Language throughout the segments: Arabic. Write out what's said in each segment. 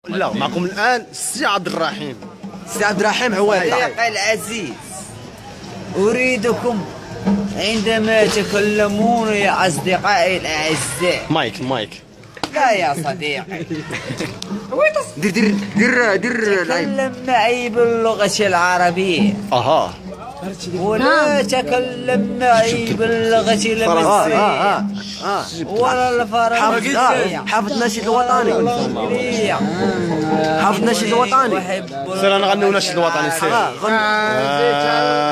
لا معكم الآن السي عبد الرحيم. السي عبد الرحيم عويضة. صديقي العزيز، أريدكم عندما تكلمون يا أصدقائي الأعزاء. مايك لا يا صديقي، دير تكلم معي باللغة العربية. اها ولا تكلم معي باللغة الفرنسية ولا الفرنسية. حافظ النشيد الوطني. حافظ النشيد الوطني. سير نغنيو النشيد الوطني. سير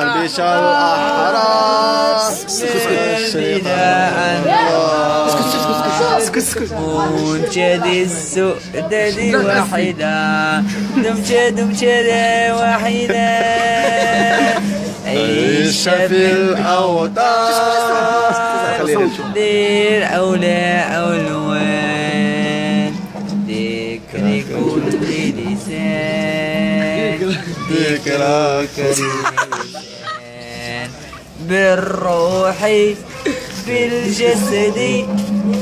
البشا الأحرار اسكت منشد السؤدد واحدة، دمشة واحدة، عيش في الأوطان دير أولى أولوان، ذكر كل لسان، ذكرك لسان، بالروح بالجسد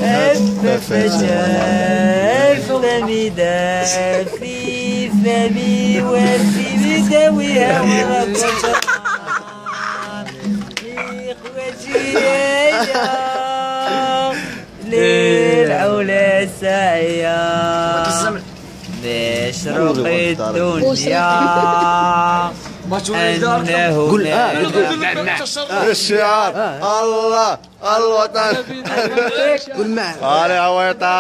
أف فشاف فمدا في فمي وفي بدويها ورقصان. إخوتي يا للعلا سعيا بشرق الدنيا أنه قول الشعار الله الوطن. قول معه. علي عويطة.